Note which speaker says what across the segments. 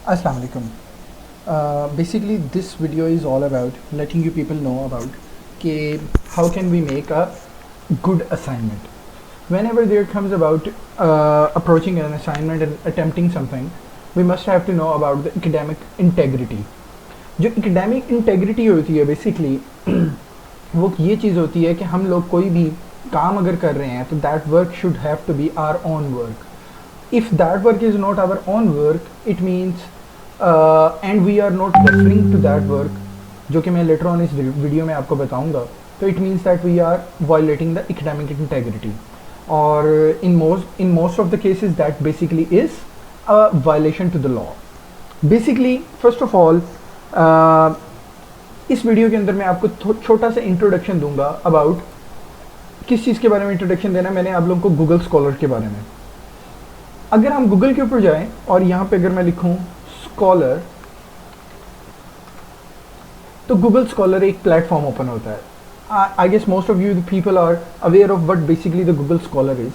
Speaker 1: Assalamu alaikum. Basically, this video is all about letting you people know about how can we make a good assignment. Whenever there comes about approaching an assignment and attempting something, we must have to know about the academic integrity. जो academic integrity होती है basically वो ये चीज़ होती है कि हम लोग कोई भी काम अगर कर रहे हैं तो that work should have to be our own work. If that work is not our own work, it means and we are not referring to that work, जो कि मैं later on इस वीडियो में आपको बताऊंगा, तो it means that we are violating the academic integrity, और in most of the cases that basically is a violation to the law. Basically, first of all, इस वीडियो के अंदर मैं आपको छोटा सा इंट्रोडक्शन दूंगा अबाउट किस चीज़ के बारे में इंट्रोडक्शन देना है। मैंने आप लोगों को गूगल स्कॉलर के बारे में, अगर हम गूगल के ऊपर जाएं और यहाँ पे अगर मैं लिखूँ स्कॉलर, तो गूगल स्कॉलर एक प्लेटफॉर्म ओपन होता है. I guess most of you people are aware of what basically the Google scholar is.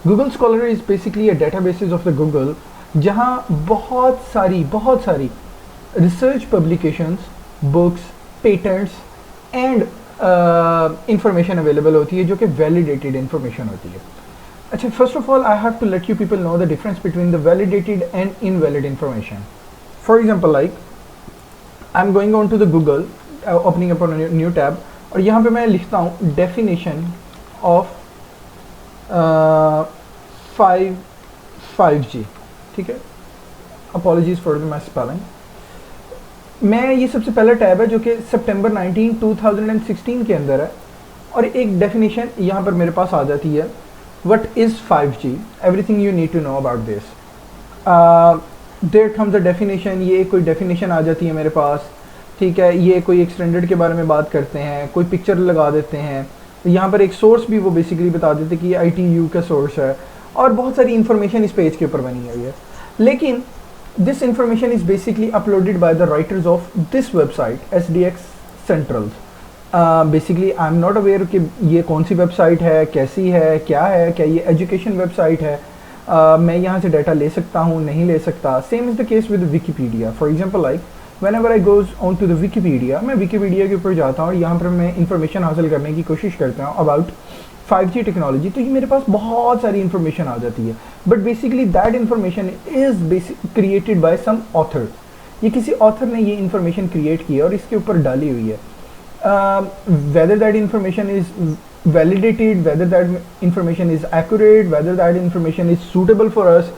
Speaker 1: Google scholar is basically a databases of the Google, जहाँ बहुत सारी research publications, books, patents and information available होती है जो कि validated information होती है. अच्छा, first of all, I have to let you people know the difference between the validated and invalid information. For example, like I'm going on to the Google, opening up on a new tab, और यहाँ पे मैं लिखता हूँ definition of 5G. ठीक है, apologies for my spelling. मैं ये सबसे पहला टैब है जो कि सितंबर 19, 2016 के अंदर है, और एक डेफिनेशन यहाँ पर मेरे पास आ जाती है. What is 5G? Everything you need to know about this. There comes a definition. ये कोई definition आ जाती है मेरे पास, ठीक है. ये कोई एक्सटेंडेड के बारे में बात करते हैं, कोई पिक्चर लगा देते हैं, यहाँ पर एक सोर्स भी वो बेसिकली बता देते हैं कि ये ITU का सोर्स है, और बहुत सारी इन्फॉर्मेशन इस पेज के ऊपर बनी हुई है. लेकिन this information is basically uploaded by the writers of this website SDX Central. Basically I am not aware कि ये कौन सी वेबसाइट है, कैसी है, क्या है, क्या ये एजुकेशन वेबसाइट है, मैं यहाँ से डाटा ले सकता हूँ, नहीं ले सकता. Same is the case with Wikipedia. For example, like whenever I goes on to the Wikipedia, मैं विकीपीडिया के ऊपर जाता हूँ और यहाँ पर मैं इंफॉर्मेशन हासिल करने की कोशिश करता हूँ अबाउट 5G टेक्नोलॉजी, तो ये मेरे पास बहुत सारी इंफॉर्मेशन आ जाती है. But basically that information is created by some author. ये किसी ऑथर ने ये इंफॉर्मेशन क्रिएट की है और इसके ऊपर डाली हुई है. Whether that information is validated, whether that information is accurate, whether that information is suitable for us,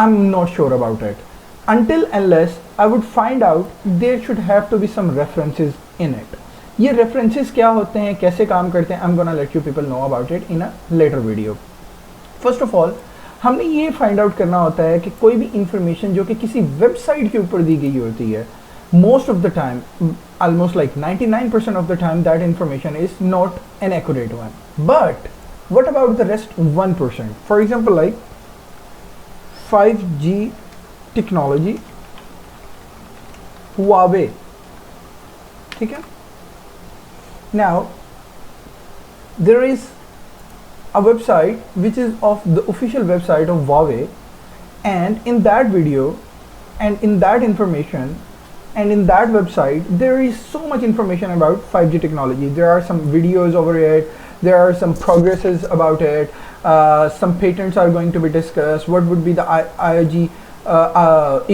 Speaker 1: I'm not sure about it. Until unless I would find out, there should have to be some references in it. ये references क्या होते हैं, कैसे काम करते हैं, I'm gonna let you people know about it in a later video. First of all, हमने ये find out करना होता है कि कोई भी information जो कि किसी website के ऊपर दी गई होती है, most of the time, almost like 99% of the time, that information is not an accurate one. But what about the rest 1%? For example, like 5G technology, Huawei. ठीक है? Now there is a website which is of the official website of Huawei, and in that video and in that information and in that website there is so much information about 5G technology. There are some videos over it, there are some progresses about it, some patents are going to be discussed, what would be the IoG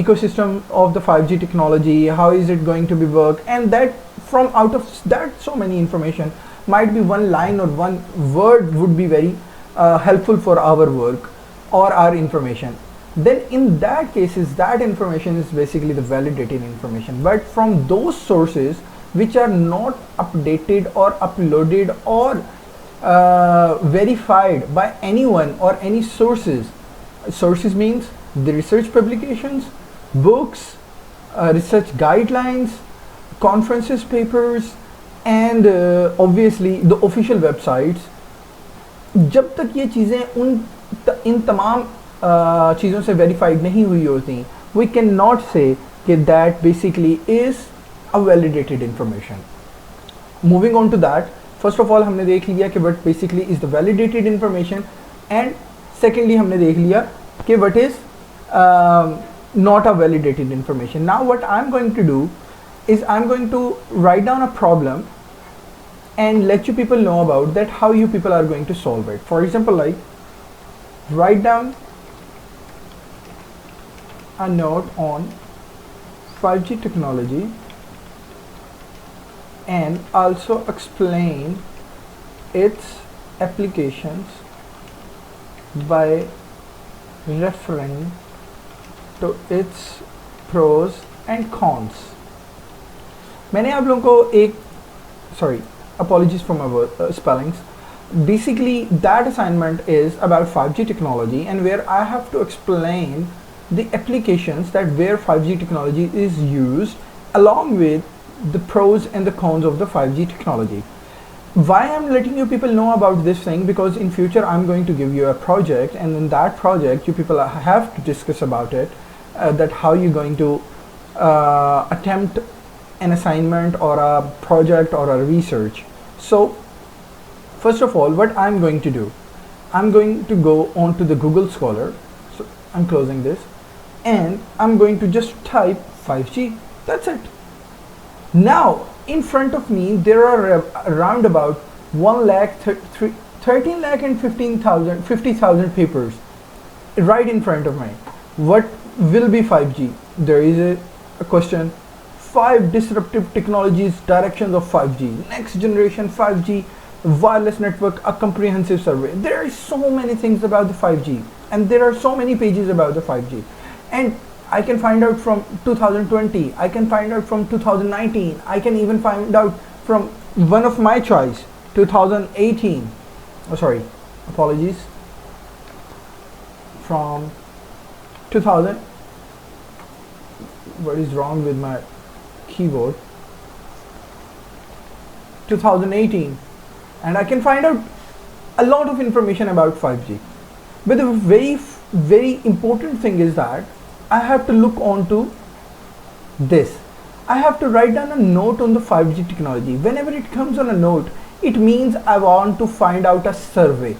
Speaker 1: ecosystem of the 5G technology, how is it going to be work, and that from out of that so many information might be one line or one word would be very helpful for our work or our information. Then in that cases, that information is basically the validated information. But from those sources which are not updated or uploaded or verified by anyone or any sources. Sources means the research publications, books, research guidelines, conferences, papers, and obviously the official websites. जब तक ये चीज़ें इन तमाम चीज़ों से verified नहीं हुई होती, वी कैन नॉट से कि that basically is a validated information. Moving on to that, first of all हमने देख लिया कि what basically is the validated information, and secondly हमने देख लिया कि what is not a validated information. Now what I'm going to do is I'm going to write down a problem and let you people know about that, how you people are going to solve it. For example, like write down a note on 5G technology and also explain its applications by referring to its pros and cons. मैंने आप लोगों को एक apologies for my spellings. Basically that assignment is about 5G technology, and where I have to explain the applications that where 5G technology is used along with the pros and the cons of the 5G technology. Why I'm letting you people know about this thing, because in future I'm going to give you a project, and in that project you people have to discuss about it, that how you're going to attempt an assignment or a project or a research. So first of all, what I'm going to do, I'm going to go on to the Google Scholar. So I'm closing this and I'm going to just type 5G. That's it. Now in front of me there are around about 13 lakh and 50,000 papers right in front of me. What will be 5G? There is a question: 5 disruptive technologies, directions of 5G, next generation 5G wireless network, a comprehensive survey. There are so many things about the 5G, and there are so many pages about the 5G, and I can find out from 2020, I can find out from 2019, I can even find out from one of my choice, 2018. Oh sorry, apologies, from 2000. What is wrong with my keyboard? 2018, and I can find out a lot of information about 5G. But the very important thing is that I have to look onto this. I have to write down a note on the 5G technology. Whenever it comes on a note, it means I want to find out a survey.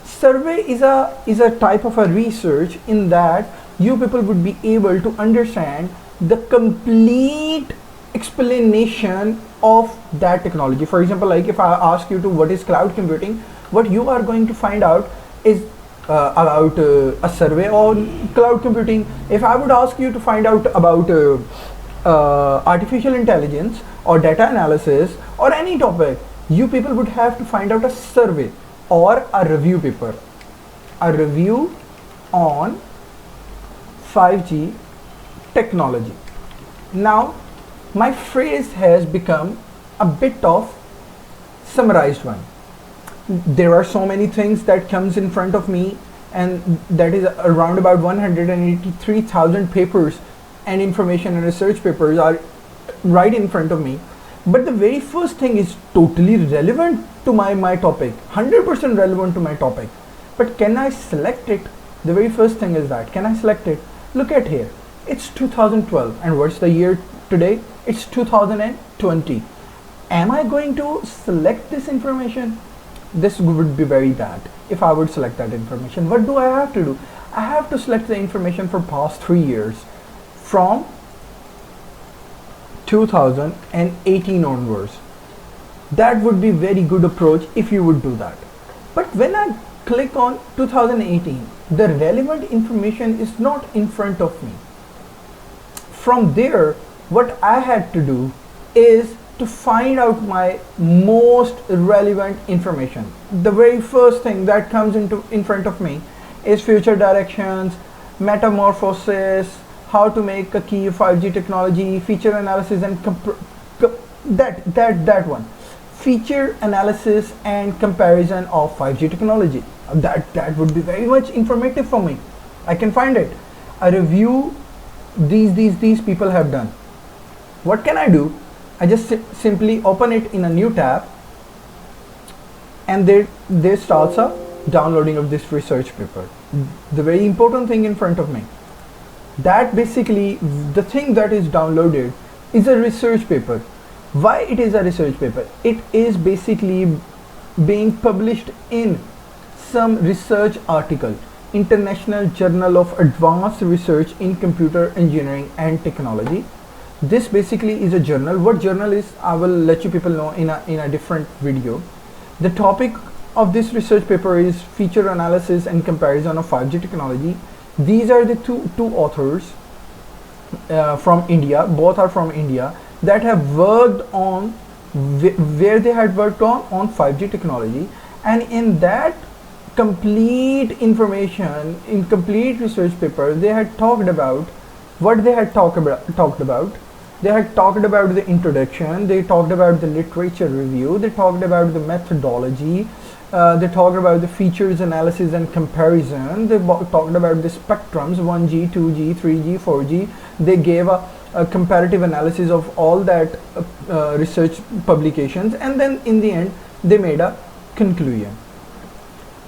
Speaker 1: Survey is a type of a research in that you people would be able to understand the complete explanation of that technology. For example, like if I ask you to what is cloud computing, what you are going to find out is about a survey on cloud computing. If I would ask you to find out about artificial intelligence or data analysis or any topic, you people would have to find out a survey or a review paper, a review on 5G technology. Now my phrase has become a bit of summarized one. There are so many things that comes in front of me, and that is around about 183,000 papers and information and research papers are right in front of me. But the very first thing is totally relevant to my topic, 100% relevant to my topic. But can I select it? The very first thing is that, can I select it? Look at here, it's 2012, and what's the year today? It's 2020. Am I going to select this information? This would be very bad if I would select that information. What do I have to do? I have to select the information for past 3 years from 2018 onwards. That would be very good approach if you would do that. But when I click on 2018, the relevant information is not in front of me. From there, what I had to do is to find out my most relevant information. The very first thing that comes in front of me is future directions, metamorphosis, how to make a key 5G technology, feature analysis, and that one, feature analysis and comparison of 5G technology. That would be very much informative for me. I can find it. A review these people have done. What can I do? I just simply open it in a new tab, and there starts a downloading of this research paper. The very important thing in front of me, that basically the thing that is downloaded is a research paper. Why it is a research paper? It is basically being published in some research article. International Journal of Advanced Research in Computer Engineering and Technology. This basically is a journal. What journal is, I will let you people know in a different video. The topic of this research paper is feature analysis and comparison of 5G technology. These are the two authors from India, both are from India, that have worked on where they had worked on 5G technology, and in that complete information, in complete research paper, they had talked about what they had talked about. They had talked about the introduction, they talked about the literature review, they talked about the methodology, they talked about the features analysis and comparison, they talked about the spectrums 1G, 2G, 3G, 4G. They gave a comparative analysis of all that research publications, and then in the end they made a conclusion.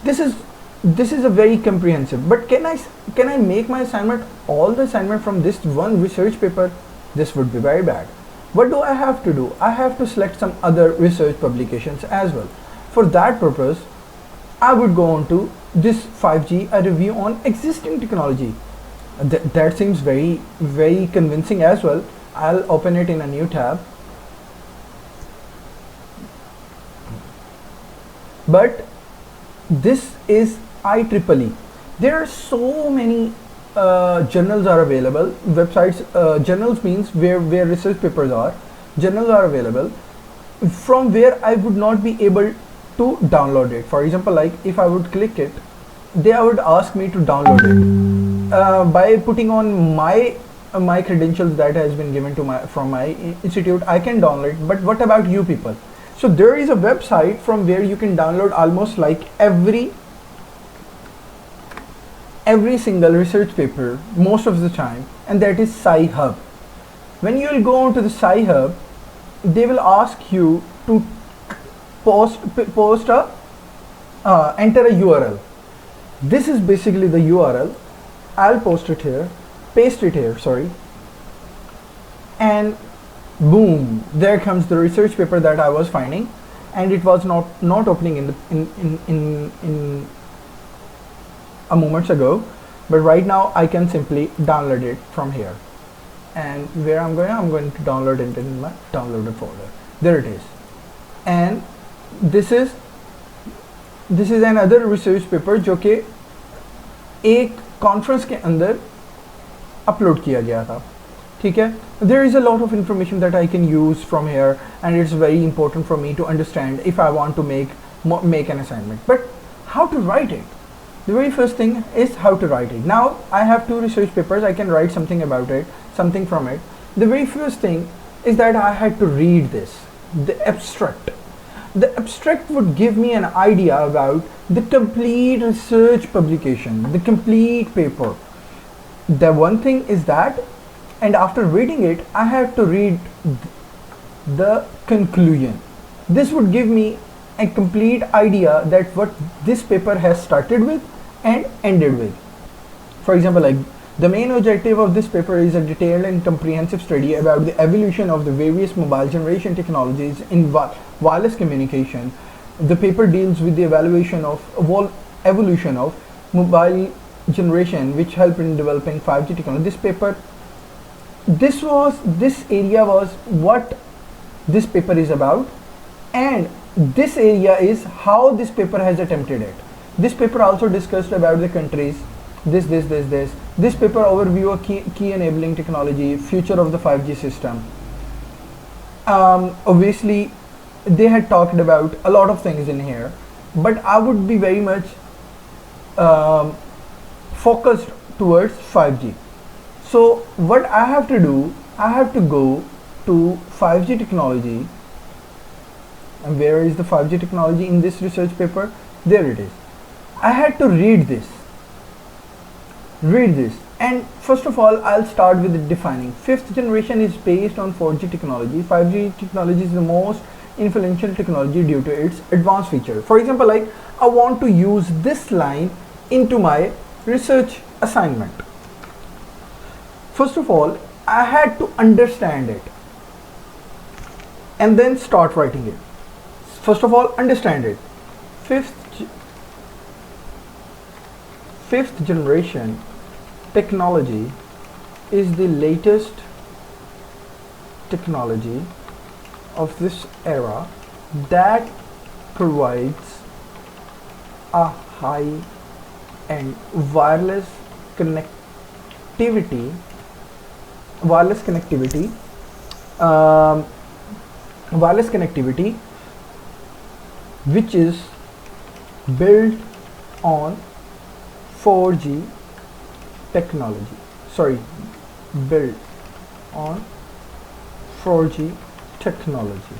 Speaker 1: This is a very comprehensive, but can I make my assignment, all the assignment from this one research paper? This would be very bad. What do I have to do? I have to select some other research publications as well. For that purpose, I would go on to this 5G, a review on existing technology. That seems very convincing as well. I'll open it in a new tab. But this is IEEE. There are so many journals are available, websites, journals means where research papers are, journals are available from where I would not be able to download it. For example, like if I would click it, they would ask me to download it by putting on my credentials that has been given to from my institute. I can download it, but what about you people? So there is a website from where you can download almost like every single research paper most of the time, and that is Sci-Hub. When you will go on to the Sci-Hub, they will ask you to enter a URL. This is basically the URL. I'll paste it here, sorry, and boom, there comes the research paper that I was finding, and it was not opening in a moment ago, but right now I can simply download it from here. And where I'm going to download it in my downloaded folder. There it is. And this is another research paper जो कि एक conference के अंदर upload किया गया था, ठीक है. There is a lot of information that I can use from here, and it's very important for me to understand if I want to make an assignment. But how to write it? The very first thing is how to write it. Now I have two research papers, I can write something about it, something from it. The very first thing is that I had to read this, the abstract. The abstract would give me an idea about the complete research publication, the complete paper. The one thing is that, and after reading it, I have to read the conclusion. This would give me a complete idea that what this paper has started with and ended with. For example, like the main objective of this paper is a detailed and comprehensive study about the evolution of the various mobile generation technologies in wireless communication. The paper deals with the evaluation of evolution of mobile generation, which helped in developing 5G technology. This paper, this area was what this paper is about, and this area is how this paper has attempted it. This paper also discussed about the countries, this. This paper overview of key enabling technology, future of the 5G system. Obviously, they had talked about a lot of things in here, but I would be very much focused towards 5G. So what I have to do, I have to go to 5G technology. And where is the 5G technology in this research paper? There it is. I had to read this, and first of all I'll start with defining. 5th generation is based on 4G technology. 5G technology is the most influential technology due to its advanced feature. For example, like I want to use this line into my research assignment. First of all, I had to understand it and then start writing it. First of all, understand it. fifth generation technology is the latest technology of this era that provides a high and connectivity wireless connectivity wireless connectivity which is built on 4G technology. Sorry, built on 4G technology.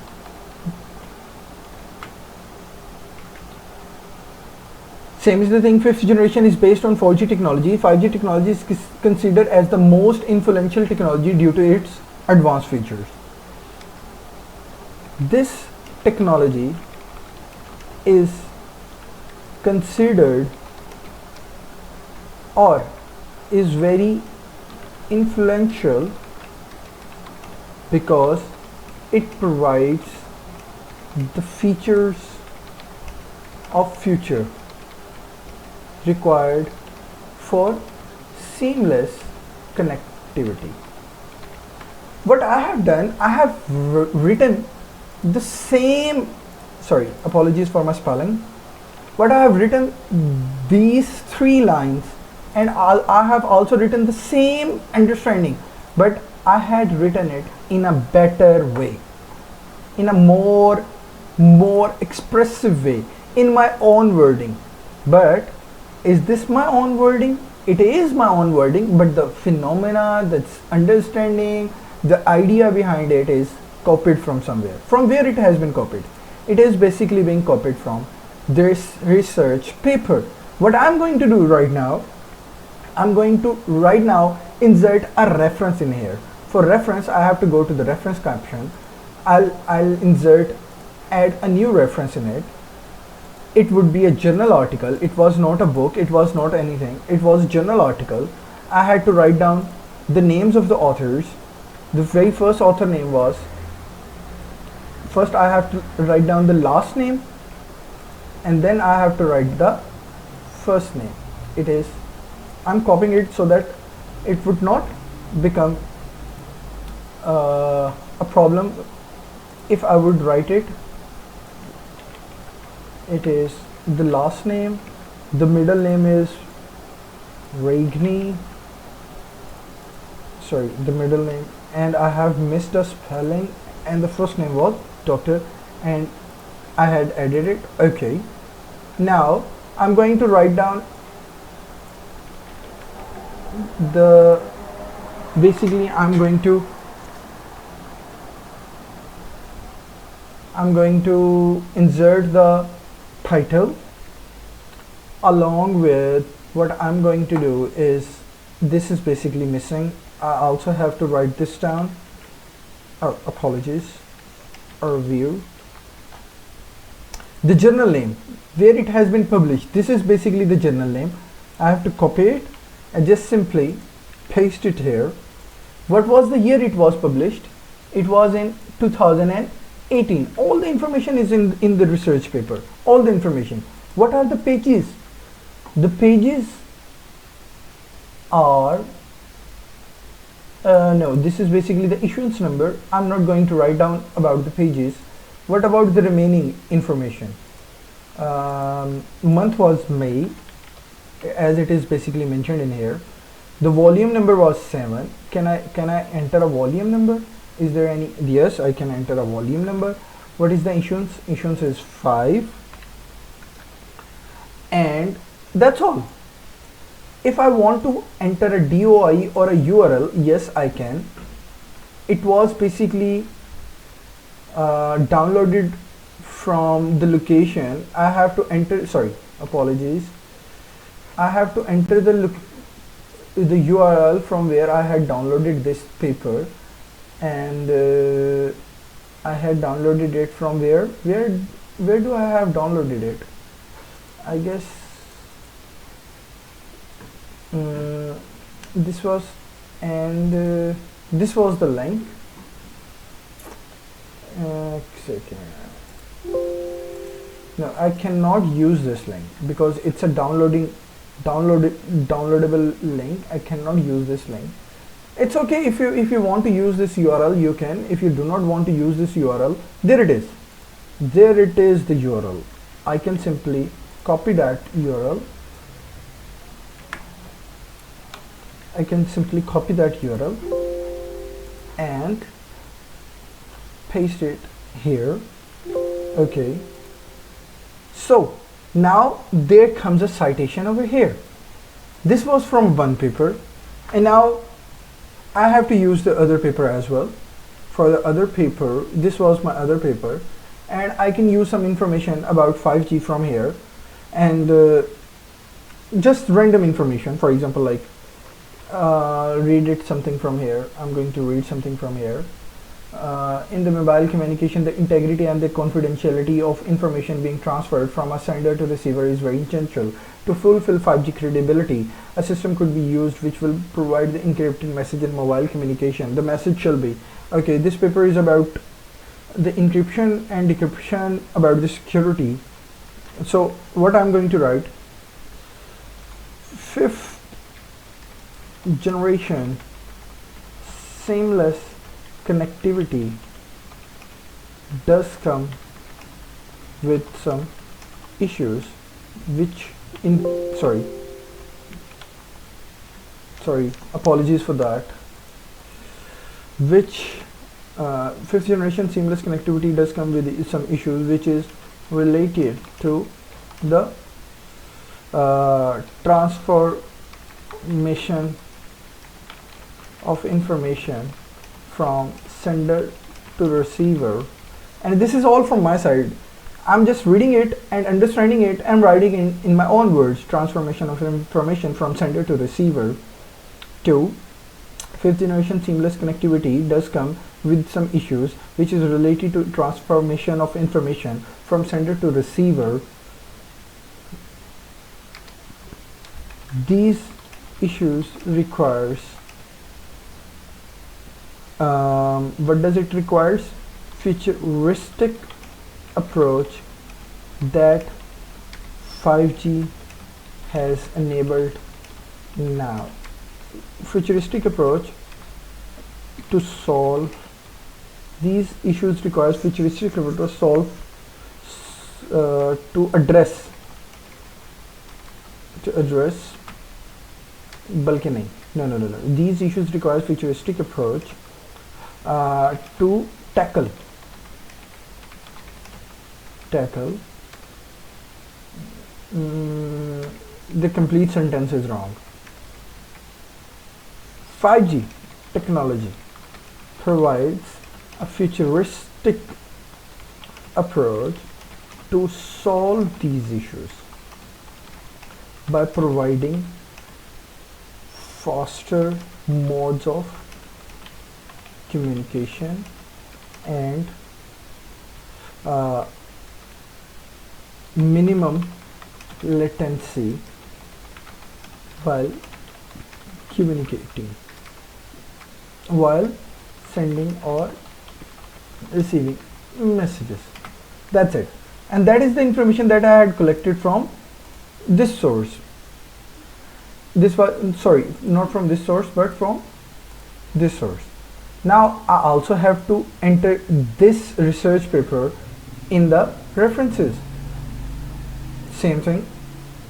Speaker 1: Same is the thing, fifth generation is based on 4G technology. 5G technology is considered as the most influential technology due to its advanced features. This technology is considered or is very influential because it provides the features of future required for seamless connectivity. What I have done, I have written the same, sorry, apologies for my spelling. What I have written these 3 lines, and I have also written the same understanding, but I had written it in a better way, in a more expressive way, in my own wording. But is this my own wording? It is my own wording, but the phenomena, that's understanding, the idea behind it is copied from somewhere. From where it has been copied? It is basically being copied from this research paper. What I'm going to do right now, I'm going to right now insert a reference in here. For reference, I have to go to the reference caption. I'll add a new reference in it. It would be a journal article. It was not a book, it was not anything, it was a journal article. I had to write down the names of the authors. The very first author name was, first I have to write down the last name, and then I have to write the first name. It is, I'm copying it so that it would not become a problem if I would write it. It is the last name, the middle name is Ragney, sorry, the middle name, and I have missed a spelling, and the first name was Dr. and I had added it. Okay, now I'm going to write down the, basically I'm going to insert the title along with what I'm going to do is, this is basically missing. I also have to write this down. Oh, apologies. A review. The journal name, where it has been published. This is basically the journal name. I have to copy it and just simply paste it here. What was the year it was published? It was in 2018. All the information is in the research paper. All the information. What are the pages? The pages are no, this is basically the issuance number. I'm not going to write down about the pages. What about the remaining information? Month was May, as it is basically mentioned in here. The volume number was 7. Can I enter a volume number? Is there any? Yes, I can enter a volume number. What is the issuance? Issuance is 5, and that's all. If I want to enter a DOI or a URL, yes, I can. It was basically downloaded from the location. I have to enter, sorry, apologies. I have to enter the URL from where I had downloaded this paper, and I had downloaded it from where do I have downloaded it? I guess this was, and this was the link. Second. No, I cannot use this link because it's a downloading downloadable link. I cannot use this link. It's okay if you want to use this URL, you can. If you do not want to use this URL, there it is. There it is, the URL. I can simply copy that URL. I can simply copy that URL and paste it here. Okay. So now there comes a citation over here. This was from one paper, and now I have to use the other paper as well. For the other paper, this was my other paper, and I can use some information about 5G from here, and just random information. For example, like read it something from here. I'm going to read something from here. In the mobile communication, the integrity and the confidentiality of information being transferred from a sender to receiver is very essential. To fulfill 5G credibility, a system could be used which will provide the encrypted message in mobile communication. The message shall be, okay, this paper is about the encryption and decryption, about the security. So what I'm going to write, 5th generation seamless connectivity does come with some issues which apologies for that, which 5th generation seamless connectivity does come with some issues which is related to the transformation of information from sender to receiver. And this is all from my side. I'm just reading it and understanding it and writing in my own words. Transformation of information from sender to receiver. 2. 5th generation seamless connectivity does come with some issues which is related to transformation of information from sender to receiver. These issues requires what does it requires? Futuristic approach that 5G has enabled now. Futuristic approach to solve these issues requires futuristic approach to solve to address बल्कि नहीं, no, these issues require futuristic approach to tackle the complete sentence is wrong. 5G technology provides a futuristic approach to solve these issues by providing faster modes of communication and minimum latency while communicating, while sending or receiving messages. That's it. And that is the information that I had collected from this source. This was, sorry, not from this source, but from this source. Now I also have to enter this research paper in the references. Same thing,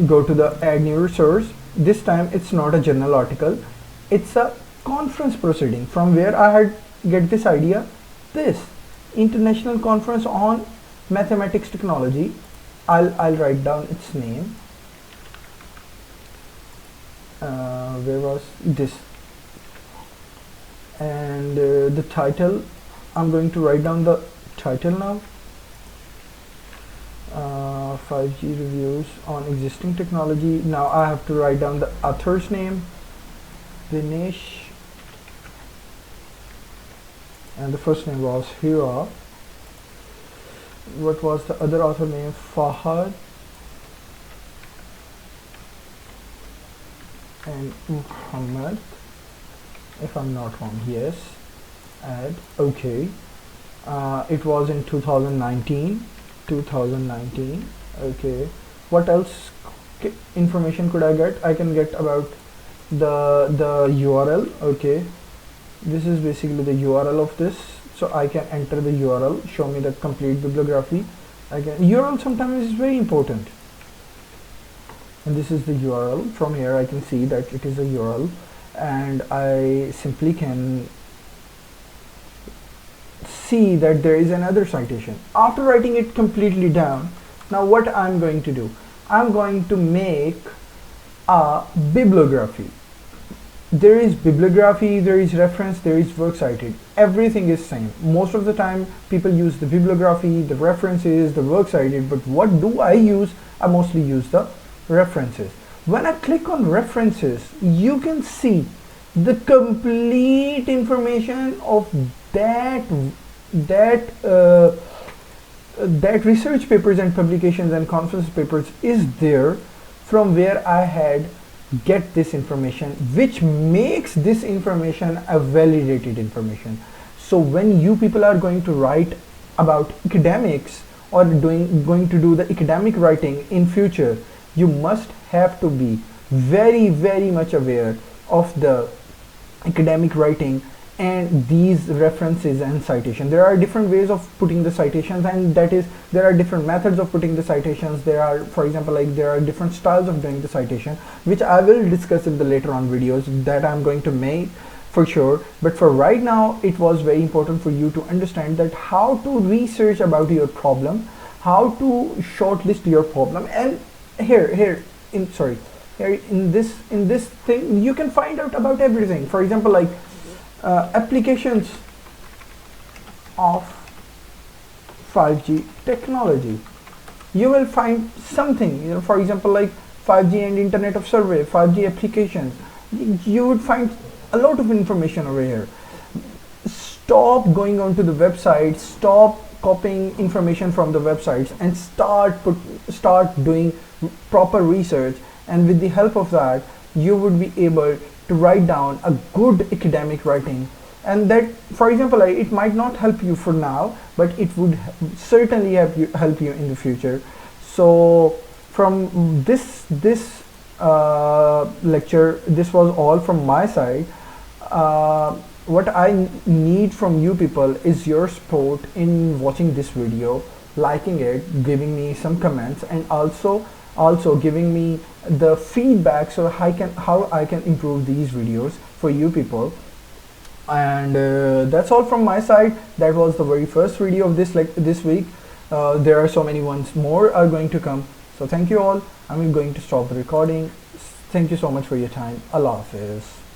Speaker 1: go to the add new resource. This time it's not a journal article, it's a conference proceeding. From where I had get this idea? This international conference on mathematics technology. I'll write down its name. Where was this? And the title, I'm going to write down the title now. 5G reviews on existing technology. Now I have to write down the author's name, Dinesh, and the first name was Hira. What was the other author name? Fahad and Muhammad, if I'm not wrong. Yes, add. Okay. It was in 2019. Okay. What else information could I get? I can get about the URL. Okay, this is basically the URL of this, so I can enter the URL, show me the complete bibliography. URL sometimes is very important, and this is the URL. From here I can see that it is a URL, and I simply can see that there is another citation. After writing it completely down, now what I'm going to do, I'm going to make a bibliography. There is bibliography, there is reference, there is works cited. Everything is same. Most of the time people use the bibliography, the references, the works cited, but what do I use? I mostly use the references. When I click on references, you can see the complete information of that research papers and publications and conference papers is there, from where I had get this information, which makes this information a validated information. So when you people are going to write about academics or going to do the academic writing in future, you must have to be very much aware of the academic writing and these references and citation. There are different ways of putting the citations, and that is, there are different methods of putting the citations. There are, for example, like there are different styles of doing the citation, which I will discuss in the later on videos that I'm going to make for sure. But for right now, it was very important for you to understand that how to research about your problem, how to shortlist your problem. And here in this thing you can find out about everything. For example, like applications of 5G technology, you will find something, you know, for example, like 5G and Internet of Survey, 5G applications. You would find a lot of information over here. Stop going onto the website, stop copying information from the websites, and start doing proper research, and with the help of that you would be able to write down a good academic writing. And that, for example, it might not help you for now, but it would certainly help you in the future. So from this lecture, this was all from my side. What I need from you people is your support in watching this video, liking it, giving me some comments, and also giving me the feedback so how I can improve these videos for you people. And that's all from my side. That was the very first video of this week. There are so many ones more are going to come. So thank you all. I'm going to stop the recording. Thank you so much for your time. Allah Hafiz.